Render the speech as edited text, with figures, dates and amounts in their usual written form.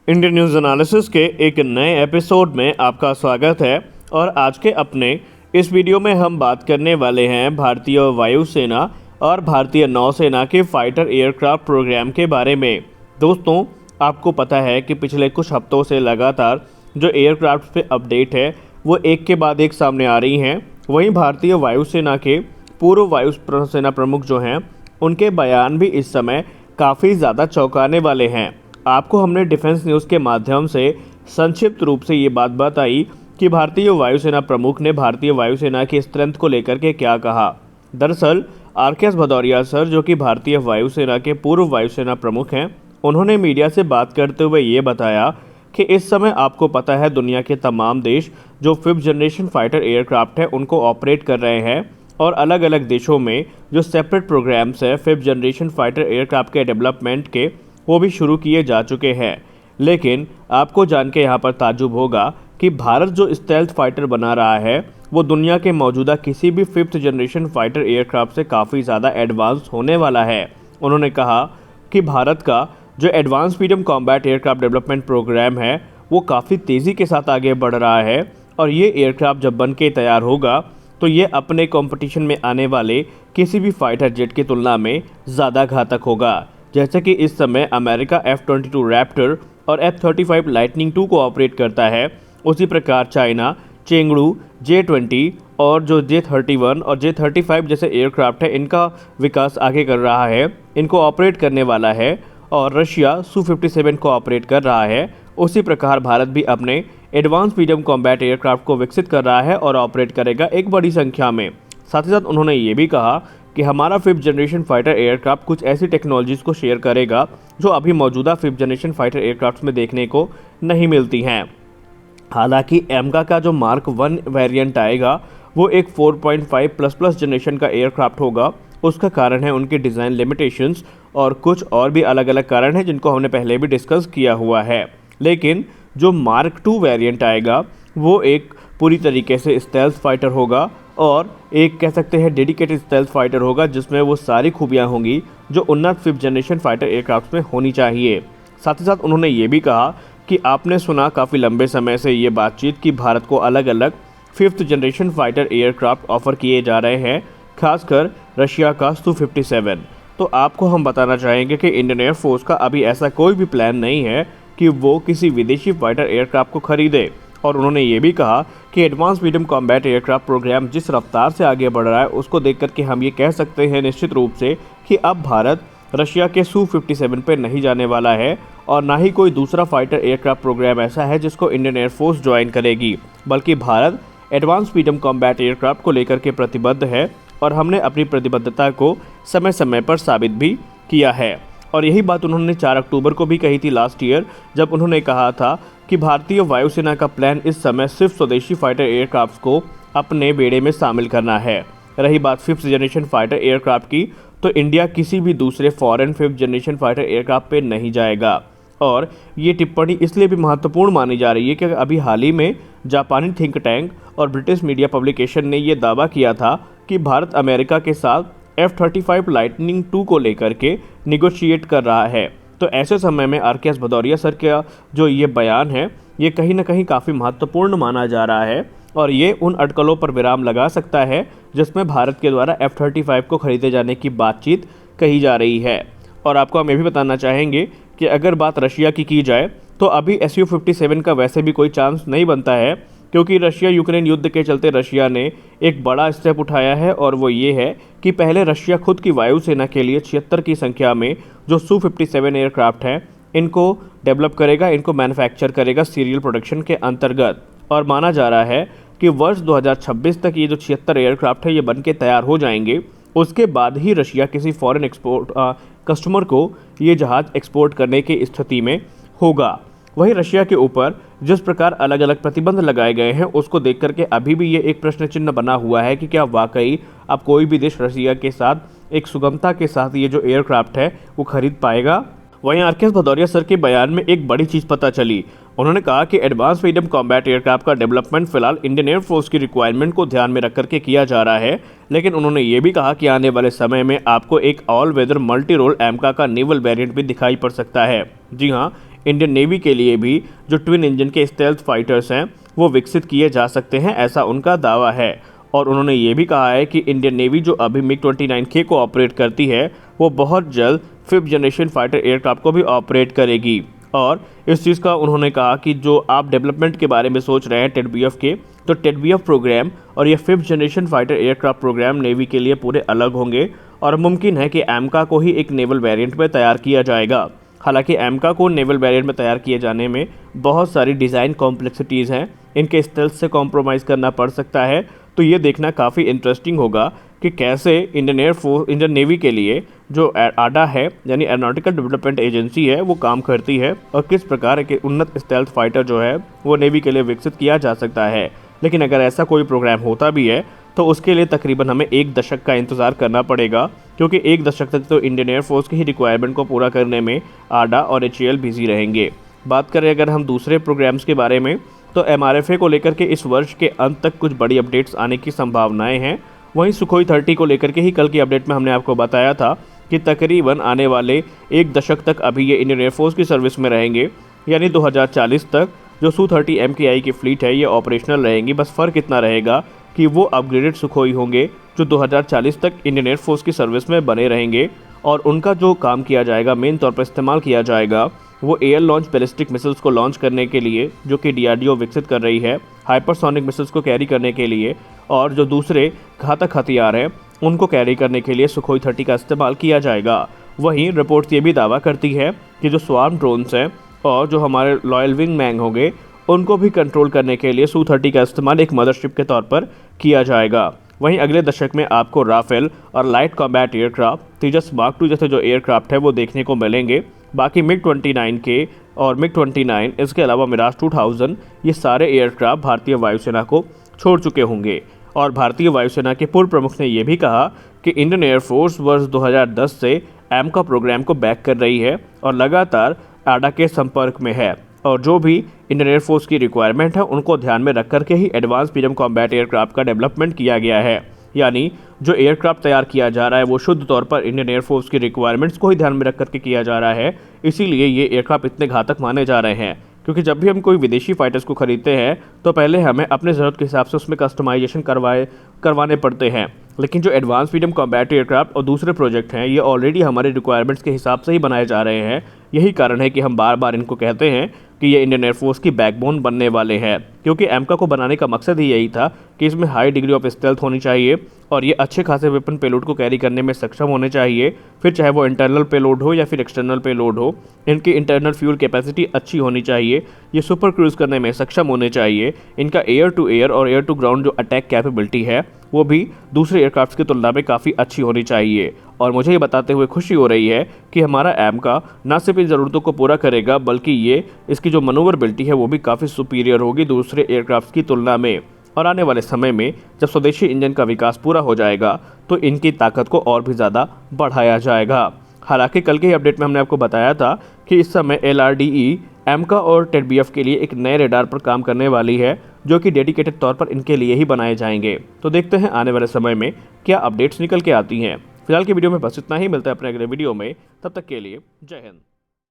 Indian news analysis के एक नए एपिसोड में आपका स्वागत है। और आज के अपने इस वीडियो में हम बात करने वाले हैं भारतीय वायुसेना और भारतीय नौसेना के फाइटर एयरक्राफ्ट प्रोग्राम के बारे में। दोस्तों, आपको पता है कि पिछले कुछ हफ्तों से लगातार जो एयरक्राफ्ट पे अपडेट है वो एक के बाद एक सामने आ रही हैं। वहीं भारतीय वायुसेना के पूर्व वायुसेना प्रमुख जो हैं उनके बयान भी इस समय काफ़ी ज़्यादा चौंकाने वाले हैं। आपको हमने डिफेंस न्यूज़ के माध्यम से संक्षिप्त रूप से ये बात बताई कि भारतीय वायुसेना प्रमुख ने भारतीय वायुसेना की स्ट्रेंथ को लेकर के क्या कहा। दरअसल आर.के.एस. भदौरिया सर, जो कि भारतीय वायुसेना के पूर्व वायुसेना प्रमुख हैं, उन्होंने मीडिया से बात करते हुए ये बताया कि इस समय आपको पता है दुनिया के तमाम देश जो 5th जनरेशन फाइटर एयरक्राफ्ट है उनको ऑपरेट कर रहे हैं और अलग अलग देशों में जो सेपरेट प्रोग्राम्स है 5th जनरेशन फाइटर एयरक्राफ्ट के डेवलपमेंट के वो भी शुरू किए जा चुके हैं। लेकिन आपको जान के यहाँ पर ताज्जुब होगा कि भारत जो स्टेल्थ फाइटर बना रहा है वो दुनिया के मौजूदा किसी भी 5th जनरेशन फाइटर एयरक्राफ्ट से काफ़ी ज़्यादा एडवांस होने वाला है। उन्होंने कहा कि भारत का जो advance medium combat aircraft development program है वो काफ़ी तेज़ी के साथ आगे बढ़ रहा है और ये एयरक्राफ्ट जब बन के तैयार होगा तो ये अपने कंपटीशन में आने वाले किसी भी फाइटर जेट की तुलना में ज़्यादा घातक होगा। जैसे कि इस समय अमेरिका F-22 रैप्टर और F-35 लाइटनिंग 2 को ऑपरेट करता है, उसी प्रकार चाइना चेंगडू J-20 और जो J-31 और J-35 जैसे एयरक्राफ्ट है इनका विकास आगे कर रहा है, इनको ऑपरेट करने वाला है। और रशिया Su-57 को ऑपरेट कर रहा है। उसी प्रकार भारत भी अपने एडवांस मीडियम कॉम्बैट एयरक्राफ्ट को विकसित कर रहा है और ऑपरेट करेगा एक बड़ी संख्या में। साथ ही साथ उन्होंने ये भी कहा कि हमारा 5th जनरेशन फाइटर एयरक्राफ्ट कुछ ऐसी टेक्नोलॉजीज़ को शेयर करेगा जो अभी मौजूदा 5th जनरेशन फाइटर एयरक्राफ्ट में देखने को नहीं मिलती हैं। हालांकि एमका का जो मार्क 1 वेरिएंट आएगा वो एक 4.5++ जनरेशन का एयरक्राफ्ट होगा। उसका कारण है उनके डिज़ाइन लिमिटेशंस और कुछ और भी अलग अलग कारण हैं जिनको हमने पहले भी डिस्कस किया हुआ है। लेकिन जो मार्क 2 वेरिएंट आएगा वो एक पूरी तरीके से स्टेल्थ फाइटर होगा और एक कह सकते हैं डेडिकेटेड स्टेल्थ फाइटर होगा जिसमें वो सारी खूबियां होंगी जो उन्नत 5th जनरेशन फाइटर एयरक्राफ्ट में होनी चाहिए। साथ ही साथ उन्होंने ये भी कहा कि आपने सुना काफ़ी लंबे समय से ये बातचीत कि भारत को अलग अलग 5th generation fighter aircraft offer किए जा रहे हैं, खासकर रशिया का Su-57। तो आपको हम बताना चाहेंगे कि इंडियन एयरफोर्स का अभी ऐसा कोई भी प्लान नहीं है कि वो किसी विदेशी फाइटर एयरक्राफ्ट को खरीदे। और उन्होंने ये भी कहा कि advance medium combat aircraft program जिस रफ्तार से आगे बढ़ रहा है उसको देख करके हम ये कह सकते हैं निश्चित रूप से कि अब भारत रशिया के Su-57 पे नहीं जाने वाला है और ना ही कोई दूसरा फाइटर एयरक्राफ्ट प्रोग्राम ऐसा है जिसको इंडियन एयरफोर्स ज्वाइन करेगी, बल्कि Bharat advance medium combat aircraft को लेकर के प्रतिबद्ध है और हमने अपनी प्रतिबद्धता को समय समय पर साबित भी किया है। और यही बात उन्होंने 4 अक्टूबर को भी कही थी लास्ट ईयर, जब उन्होंने कहा था कि भारतीय वायुसेना का प्लान इस समय सिर्फ स्वदेशी फाइटर एयरक्राफ्ट को अपने बेड़े में शामिल करना है। रही बात 5th जनरेशन फाइटर एयरक्राफ्ट की, तो इंडिया किसी भी दूसरे foreign 5th generation fighter aircraft पे नहीं जाएगा। और ये टिप्पणी इसलिए भी महत्वपूर्ण मानी जा रही है कि अभी हाल ही में जापानी थिंक टैंक और ब्रिटिश मीडिया पब्लिकेशन ने ये दावा किया था कि भारत अमेरिका के साथ F-35 लाइटनिंग 2 को लेकर के निगोशिएट कर रहा है। तो ऐसे समय में आर.के.एस. भदौरिया सर का जो ये बयान है ये कहीं ना कहीं काफ़ी महत्वपूर्ण माना जा रहा है और ये उन अटकलों पर विराम लगा सकता है जिसमें भारत के द्वारा F-35 को खरीदे जाने की बातचीत कही जा रही है। और आपको हम ये भी बताना चाहेंगे कि अगर बात रशिया की जाए तो अभी Su-57 का वैसे भी कोई चांस नहीं बनता है, क्योंकि रशिया यूक्रेन युद्ध के चलते रशिया ने एक बड़ा स्टेप उठाया है और वो ये है कि पहले रशिया खुद की वायुसेना के लिए 76 की संख्या में जो Su-57 एयरक्राफ्ट हैं इनको डेवलप करेगा, इनको मैन्युफैक्चर करेगा सीरियल प्रोडक्शन के अंतर्गत। और माना जा रहा है कि वर्ष 2026 तक ये जो 76 एयरक्राफ्ट है ये बन के तैयार हो जाएंगे। उसके बाद ही रशिया किसी फॉरेन कस्टमर को ये जहाज़ एक्सपोर्ट करने की स्थिति में होगा। वहीं रशिया के ऊपर जिस प्रकार अलग अलग प्रतिबंध लगाए गए हैं उसको देख करके अभी भी ये एक प्रश्न चिन्ह बना हुआ है कि क्या वाकई अब कोई भी देश रशिया के साथ एक सुगमता के साथ ये जो एयरक्राफ्ट है वो खरीद पाएगा। वहीं आर.के.एस. भदौरिया सर के बयान में एक बड़ी चीज़ पता चली। उन्होंने कहा कि एडवांस मीडियम कॉम्बैट एयरक्राफ्ट का डेवलपमेंट फिलहाल इंडियन एयरफोर्स की रिक्वायरमेंट को ध्यान में रख करके किया जा रहा है, लेकिन उन्होंने ये भी कहा कि आने वाले समय में आपको एक ऑल वेदर मल्टी रोल एमका का नेवल वेरिएंट भी दिखाई पड़ सकता है। जी हाँ, इंडियन नेवी के लिए भी जो ट्विन इंजन के स्टेल्थ फाइटर्स हैं वो विकसित किए जा सकते हैं, ऐसा उनका दावा है। और उन्होंने ये भी कहा है कि इंडियन नेवी जो अभी MiG-29K को ऑपरेट करती है वो बहुत जल्द 5th जनरेशन फाइटर एयरक्राफ्ट को भी ऑपरेट करेगी। और इस चीज़ का उन्होंने कहा कि जो आप डेवलपमेंट के बारे में सोच रहे हैं TEDBF के, तो TEDBF प्रोग्राम और ये 5th generation fighter aircraft program navy के लिए पूरे अलग होंगे और मुमकिन है कि एमका को ही एक नेवल वेरिएंट में तैयार किया जाएगा। हालांकि एमका को नेवल वेरिएंट में तैयार किए जाने में बहुत सारी डिज़ाइन कॉम्प्लेक्सिटीज़ हैं, इनके स्टेल्थ से कॉम्प्रोमाइज़ करना पड़ सकता है। तो ये देखना काफ़ी इंटरेस्टिंग होगा कि कैसे इंडियन नेवी के लिए जो आडा है यानी एरोनॉटिकल डेवलपमेंट एजेंसी है वो काम करती है और किस प्रकार के उन्नत स्टेल्थ फाइटर जो है वो नेवी के लिए विकसित किया जा सकता है। लेकिन अगर ऐसा कोई प्रोग्राम होता भी है तो उसके लिए तकरीबन हमें 1 दशक का इंतज़ार करना पड़ेगा, क्योंकि 1 दशक तक तो इंडियन एयरफोर्स की ही रिक्वायरमेंट को पूरा करने में आडा और HAL बिजी रहेंगे। बात करें अगर हम दूसरे प्रोग्राम्स के बारे में, तो MRFA को लेकर के इस वर्ष के अंत तक कुछ बड़ी अपडेट्स आने की संभावनाएं हैं। वहीं सुखोई 30 को लेकर के ही कल की अपडेट में हमने आपको बताया था कि तकरीबन आने वाले 1 दशक तक अभी ये इंडियन एयरफोर्स की सर्विस में रहेंगे, यानी 2040 तक जो Su-30 MKI की फ्लीट है ये ऑपरेशनल रहेंगी। बस फ़र्क इतना रहेगा कि वो अपग्रेडेड सुखोई होंगे जो 2040 तक इंडियन एयरफोर्स की सर्विस में बने रहेंगे और उनका जो काम किया जाएगा, मेन तौर पर इस्तेमाल किया जाएगा, वो एयर लॉन्च बैलिस्टिक मिसाइल्स को लॉन्च करने के लिए जो कि DRDO विकसित कर रही है, हाइपरसोनिक मिसाइल्स को कैरी करने के लिए, और जो दूसरे घातक हथियार हैं उनको कैरी करने के लिए सुखोई 30 का इस्तेमाल किया जाएगा। वहीं रिपोर्ट्स ये भी दावा करती है कि जो स्वार्म ड्रोन्स हैं और जो हमारे लॉयल विंग मैन होंगे उनको भी कंट्रोल करने के लिए Su-30 का इस्तेमाल एक मदरशिप के तौर पर किया जाएगा। वहीं अगले दशक में आपको राफेल और लाइट कॉम्बैट एयरक्राफ्ट, तेजस मार्क 2 जैसे जो एयरक्राफ्ट है वो देखने को मिलेंगे। बाकी MiG-29K और MiG-29, इसके अलावा मिराज 2000, ये सारे एयरक्राफ्ट भारतीय वायुसेना को छोड़ चुके होंगे। और भारतीय वायुसेना के पूर्व प्रमुख ने यह भी कहा कि इंडियन एयरफोर्स वर्ष 2010 से एमका प्रोग्राम को बैक कर रही है और लगातार आडा के संपर्क में है, और जो भी इंडियन एयरफोर्स की रिक्वायरमेंट है उनको ध्यान में रख करके ही एडवांस मीडियम कॉम्बैट एयरक्राफ्ट का डेवलपमेंट किया गया है। यानी जो एयरक्राफ्ट तैयार किया जा रहा है वो शुद्ध तौर पर इंडियन एयरफोर्स की रिक्वायरमेंट्स को ही ध्यान में रख करके किया जा रहा है। इसीलिए ये एयरक्राफ्ट इतने घातक माने जा रहे हैं, क्योंकि जब भी हम कोई विदेशी फाइटर्स को खरीदते हैं तो पहले हमें अपने ज़रूरत के हिसाब से उसमें कस्टमाइजेशन करवाने पड़ते हैं। लेकिन जो एडवांस मीडियम कॉम्बैट एयरक्राफ्ट और दूसरे प्रोजेक्ट हैं ये ऑलरेडी हमारे रिक्वायरमेंट्स के हिसाब से ही बनाए जा रहे हैं। यही कारण है कि हम बार बार इनको कहते हैं कि ये इंडियन एयरफोर्स की बैकबोन बनने वाले हैं, क्योंकि एमका को बनाने का मकसद ही यही था कि इसमें हाई डिग्री ऑफ स्टेल्थ होनी चाहिए और ये अच्छे खासे वेपन पेलोड को कैरी करने में सक्षम होने चाहिए। फिर चाहे वो इंटरनल पेलोड हो या फिर एक्सटर्नल पेलोड हो, इनकी इंटरनल फ्यूल कैपेसिटी अच्छी होनी चाहिए, ये सुपर क्रूज करने में सक्षम होने चाहिए, इनका एयर टू एयर और एयर टू ग्राउंड जो अटैक कैपेबिलिटी है वो भी दूसरे एयरक्राफ्ट की तुलना में काफ़ी अच्छी होनी चाहिए। और मुझे ये बताते हुए खुशी हो रही है कि हमारा एमका ना सिर्फ इन ज़रूरतों को पूरा करेगा बल्कि ये इसकी जो मनोवरबिलिटी है वो भी काफ़ी सुपीरियर होगी दूसरे एयरक्राफ्ट की तुलना में। और आने वाले समय में जब स्वदेशी इंजन का विकास पूरा हो जाएगा तो इनकी ताकत को और भी ज़्यादा बढ़ाया जाएगा। हालांकि कल के ही अपडेट में हमने आपको बताया था कि इस समय LRDE एमका और TEDBF के लिए एक नए रेडार पर काम करने वाली है, जो कि डेडिकेटेड तौर पर इनके लिए ही बनाए जाएंगे। तो देखते हैं आने वाले समय में क्या अपडेट्स निकल के आती हैं। फिलहाल की वीडियो में बस इतना ही, मिलता है अपने अगले वीडियो में, तब तक के लिए जय हिंद।